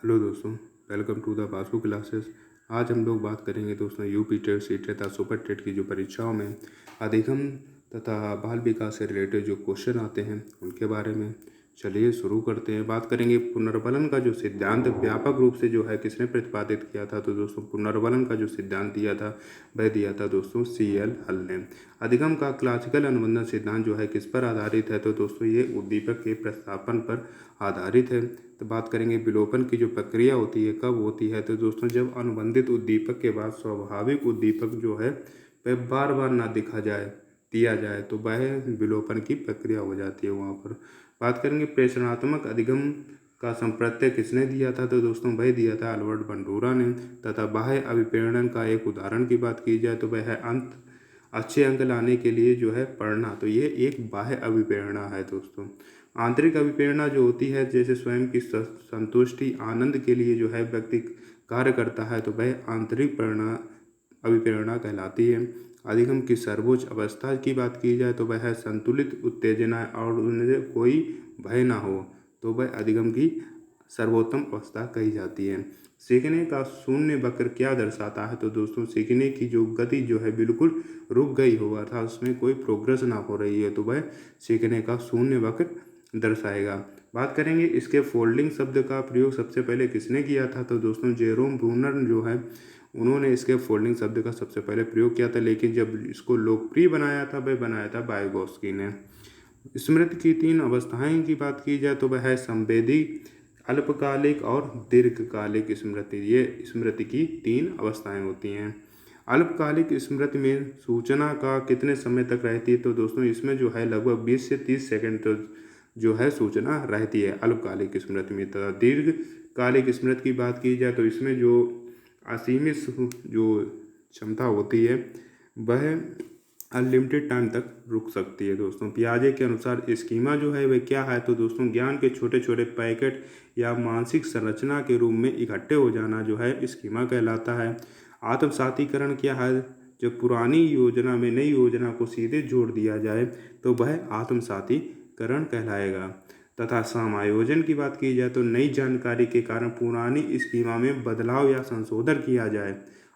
Hello दोस्तों, welcome to the Basu classes. आज हम लोग बात करेंगे दोस्तों यूपी टेट, सी टेट तथा सुपर टेट की जो परीक्षाओं में अधिगम तथा बाल विकास से रिलेटेड जो क्वेश्चन आते हैं उनके बारे में। चलिए शुरू करते हैं। बात करेंगे पुनर्बलन का जो सिद्धांत व्यापक रूप से जो है किसने प्रतिपादित किया था। तो दोस्तों पुनर्बलन का जो सिद्धांत दिया था वह दिया था दोस्तों CL हल ने। अधिगम का क्लासिकल अनुबंधन सिद्धांत जो है किस पर आधारित है। तो दोस्तों ये उद्दीपक के प्रतिस्थापन पर आधारित है। तो बात करेंगे विलोपन की जो प्रक्रिया होती है कब होती है। तो दोस्तों जब अनुबंधित उद्दीपक के बाद स्वाभाविक उद्दीपक जो है वह बार बार ना दिया जाए तो वह विलोपन की प्रक्रिया हो जाती है वहाँ पर। बात करेंगे प्रेषणात्मक अधिगम का संप्रत्यय किसने दिया था। तो दोस्तों वह दिया था अल्बर्ट बंडूरा ने। तथा बाह्य अभिप्रेरण का एक उदाहरण की बात की जाए तो वह है अच्छे अंक लाने के लिए जो है पढ़ना। तो ये एक बाह्य अभिप्रेरणा है दोस्तों। आंतरिक अभिप्रेरणा जो होती है जैसे स्वयं की संतुष्टि आनंद के लिए जो है व्यक्ति कार्य करता है तो वह आंतरिक प्रेरणा अभिप्रेरणा कहलाती है। अधिगम की सर्वोच्च अवस्था की बात की जाए तो वह है संतुलित उत्तेजना और उनसे कोई भय ना हो तो वह अधिगम की सर्वोत्तम अवस्था कही जाती है। सीखने का शून्य वक्र क्या दर्शाता है। तो दोस्तों सीखने की जो गति जो है बिल्कुल रुक गई हुआ था, उसमें कोई प्रोग्रेस ना हो रही है तो वह सीखने का शून्य वक्र दर्शाएगा। बात करेंगे इसके फोल्डिंग शब्द का प्रयोग सबसे पहले किसने किया था। तो दोस्तों जेरोम ब्रूनर जो है उन्होंने इसके फोल्डिंग शब्द का सबसे पहले प्रयोग किया था, लेकिन जब इसको लोकप्रिय बनाया था वह बनाया था वाइगोत्स्की ने। स्मृति की तीन अवस्थाएं की बात की जाए तो वह है संवेदी, अल्पकालिक और दीर्घकालिक स्मृति। ये स्मृति की तीन अवस्थाएं होती हैं। अल्पकालिक स्मृति में सूचना का कितने समय तक रहती है। तो दोस्तों इसमें जो है लगभग 20 से 30 सेकंड तक जो है सूचना रहती है अल्पकालिक स्मृति में। तथा दीर्घकालिक स्मृति की बात की जाए तो इसमें जो असीमित जो क्षमता होती है वह अनलिमिटेड टाइम तक रुक सकती है दोस्तों। पियाजे के अनुसार स्कीमा जो है वह क्या है। तो दोस्तों ज्ञान के छोटे छोटे पैकेट या मानसिक संरचना के रूप में इकट्ठे हो जाना जो है स्कीमा कहलाता है। आत्मसातीकरण क्या है। जब पुरानी योजना में नई योजना को सीधे जोड़ दिया जाए तो वह आत्मसातीकरण कहलाएगा। तथा समायोजन की बात की जाए तो नई जानकारी के कारण पुरानी स्कीमा में बदलाव या संशोधन किया जाए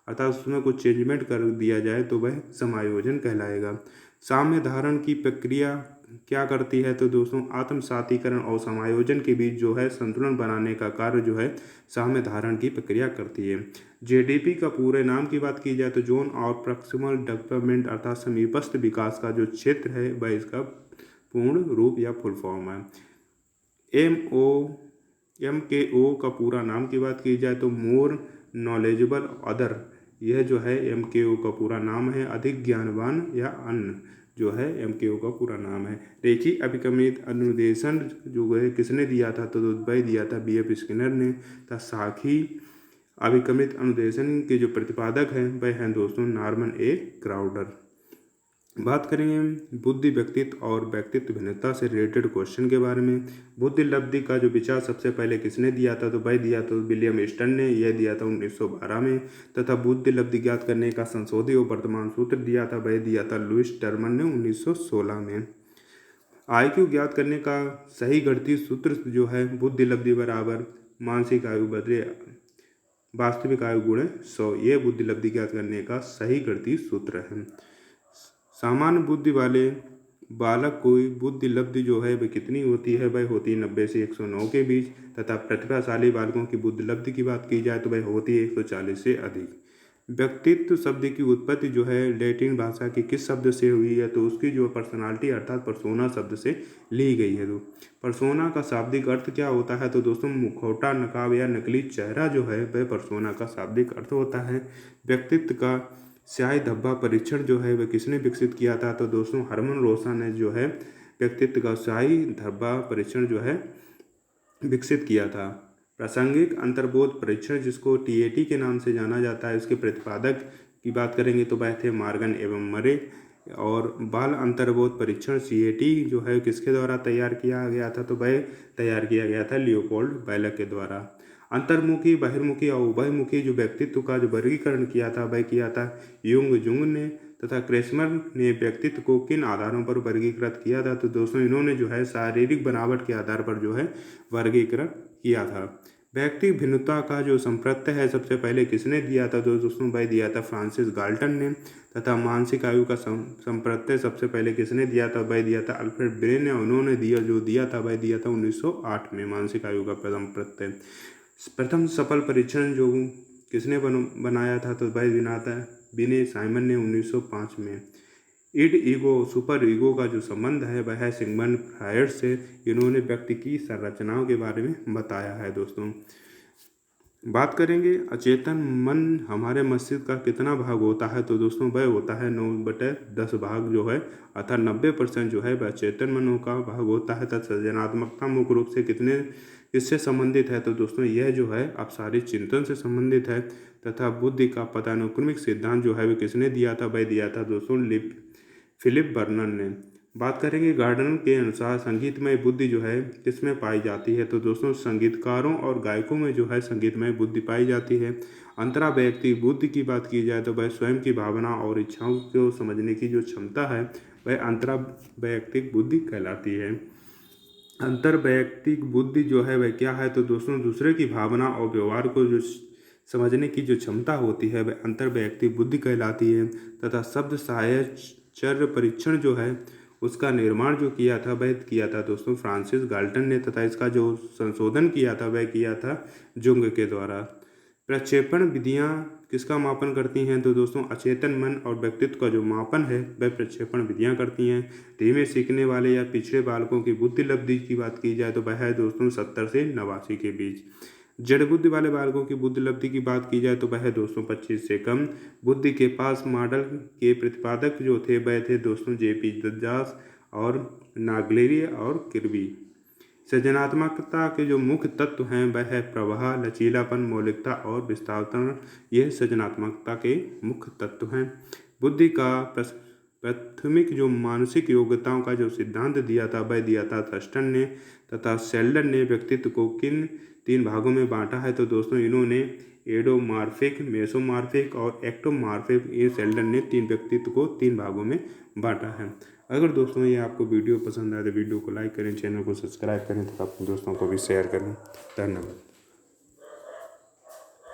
अर्थात उसमें कुछ चेंजमेंट कर दिया जाए तो वह समायोजन कहलाएगा। साम्य धारण की प्रक्रिया क्या करती है। तो दोस्तों आत्मसातीकरण और समायोजन के बीच जो है संतुलन बनाने का कार्य जो है साम्य धारण की प्रक्रिया करती है। JDP का पूरे नाम की बात की जाए तो जोन और प्रॉक्सिमल डेवलपमेंट अर्थात समीपस्थ विकास का जो क्षेत्र है वह इसका पूर्ण रूप या फुल फॉर्म है। MKO का पूरा नाम की बात की जाए तो मोर नॉलेजेबल अदर। यह जो है MKO का पूरा नाम है। अधिक ज्ञानवान या अन्य जो है MKO का पूरा नाम है। रेखी अभिक्रमित अनुदेशन जो है किसने दिया था। तो वह दिया था BF स्किनर ने। तथा साखी अभिक्रमित अनुदेशन के जो प्रतिपादक हैं वह हैं दोस्तों नॉर्मन A क्राउडर। बात करेंगे बुद्धि व्यक्तित्व और व्यक्तित्व भिन्नता से रिलेटेड क्वेश्चन के बारे में। बुद्धि लब्धि का जो विचार सबसे पहले किसने दिया था। तो वह दिया था विलियम स्टर्न ने। यह दिया था 1912 में। तथा बुद्धि लब्धि ज्ञात करने का संशोधित और वर्तमान सूत्र दिया था वह दिया था लुईस टर्मन ने 1916 में। IQ ज्ञात करने का सही गणितीय सूत्र जो है बुद्धि लब्धि बराबर मानसिक आयु बदले वास्तविक आयु गुणे 100। ये बुद्धि लब्धि ज्ञात करने का सही गणितीय सूत्र है। सामान्य बुद्धि वाले बालक की बुद्धि लब्धि जो है वह कितनी होती है। वह होती है 90 से 109 के बीच। तथा प्रतिभाशाली बालकों की बुद्धि लब्धि की बात की जाए तो वह होती है 140 से अधिक। व्यक्तित्व शब्द की उत्पत्ति जो है लैटिन भाषा के किस शब्द से हुई है। तो उसकी जो पर्सनालिटी अर्थात पर्सोना शब्द से ली गई है। तो पर्सोना का शाब्दिक अर्थ क्या होता है। तो दोस्तों मुखौटा, नकाब या नकली चेहरा जो है वह पर्सोना का शाब्दिक अर्थ होता है। व्यक्तित्व का स्याही धब्बा परीक्षण जो है वह किसने विकसित किया था। तो दोस्तों हरमन रोसा ने जो है व्यक्तित्व का स्याही धब्बा परीक्षण जो है विकसित किया था। प्रासंगिक अंतर्बोध परीक्षण जिसको TAT के नाम से जाना जाता है उसके प्रतिपादक की बात करेंगे तो वह थे मॉर्गन एवं मरे। और बाल अंतर्बोध परीक्षण CAT जो है किसके द्वारा तैयार किया गया था। तो वह तैयार किया गया था लियोपोल्ड बैलक के द्वारा। अंतर्मुखी, बहिर्मुखी और उभयमुखी जो व्यक्तित्व का जो वर्गीकरण किया था वह किया था जुंग ने। तथा क्रेस्मर ने व्यक्तित्व को किन आधारों पर वर्गीकृत किया था। तो दोस्तों इन्होंने जो है शारीरिक बनावट के आधार पर जो है वर्गीकृत किया था। व्यक्ति भिन्नता का जो संप्रत्यय है सबसे पहले किसने दिया था? तो दोस्तों भाई दिया था फ्रांसिस गाल्टन ने। तथा मानसिक आयु का संप्रत्यय सबसे पहले किसने दिया था? भाई दिया था अल्फ्रेड ब्रेन ने। उन्होंने दिया था भाई दिया था 1908 में मानसिक आयु का संप्रत्यय। प्रथम सफल परीक्षण जो किसने बनाया था? तो भाई विने साइमन ने 1905 में। इड ईगो सुपर ईगो का जो संबंध है वह है सिगमंड फ्रायड से। इन्होंने व्यक्ति की संरचनाओं के बारे में बताया है। दोस्तों बात करेंगे अचेतन मन हमारे मस्तिष्क का कितना भाग होता है? तो दोस्तों वह होता है 9/10 भाग जो है, अर्थात 90% जो है वह अचेतन मनों का भाग होता है। तथा सृजनात्मकता मुख्य रूप से किससे संबंधित है? तो दोस्तों यह जो है अपसारी चिंतन से संबंधित है। तथा बुद्धि का पदानुक्रमिक सिद्धांत जो है वह किसने दिया था? वह दिया था दोस्तों फिलिप बर्नर ने। बात करेंगे गार्डनर के अनुसार संगीतमय बुद्धि जो है किसमें पाई जाती है? तो दोस्तों संगीतकारों और गायकों में जो है संगीतमय बुद्धि पाई जाती है। अंतरा वैयक्तिक बुद्धि की बात की जाए तो वह स्वयं की भावना और इच्छाओं को समझने की जो क्षमता है वह अंतरा वैयक्तिक बुद्धि कहलाती है। अंतर वैयक्तिक बुद्धि जो है वह क्या है? तो दोस्तों दूसरे की भावना और व्यवहार को जो समझने की जो क्षमता होती है वह अंतर वैयक्तिक बुद्धि कहलाती है। तथा शब्द साहचर्य परीक्षण जो है उसका निर्माण जो किया था वह किया था दोस्तों फ्रांसिस गाल्टन ने। तथा इसका जो संशोधन किया था वह किया था जुंग के द्वारा। प्रक्षेपण विधियाँ किसका मापन करती हैं? तो दोस्तों अचेतन मन और व्यक्तित्व का जो मापन है वह प्रक्षेपण विधियाँ करती हैं। धीमे सीखने वाले या पिछड़े बालकों की बुद्धि लब्धि की बात की जाए तो वह है दोस्तों 70 से 89 के बीच। जड़ बुद्धि वाले बालकों की बुद्धि लब्धि की बात की जाए तो वह दोस्तों 25 से कम। बुद्धि के पास मॉडल के प्रतिपादक जो थे वह थे दोस्तों जेपी दज्जास और नागलेरी और किर्बी। सृजनात्मकता के जो मुख्य तत्व हैं वह है प्रवाह, लचीलापन, मौलिकता और विस्थापन। यह सृजनात्मकता के मुख्य तत्व हैं। बुद्धि का प्राथमिक जो मानसिक योग्यताओं का जो सिद्धांत दिया था वह दिया था थर्स्टन ने। तथा शेल्डन ने व्यक्तित्व को किन 3 भागों में बांटा है? तो दोस्तों इन्होंने एडोमार्फिक, मेसोमार्फिक और एक्टोमार्फिक, ये शेल्डन ने 3 व्यक्तित्व को 3 भागों में बांटा है। अगर दोस्तों ये आपको वीडियो पसंद आए तो वीडियो को लाइक करें, चैनल को सब्सक्राइब करें तथा अपने दोस्तों को भी शेयर करें। धन्यवाद।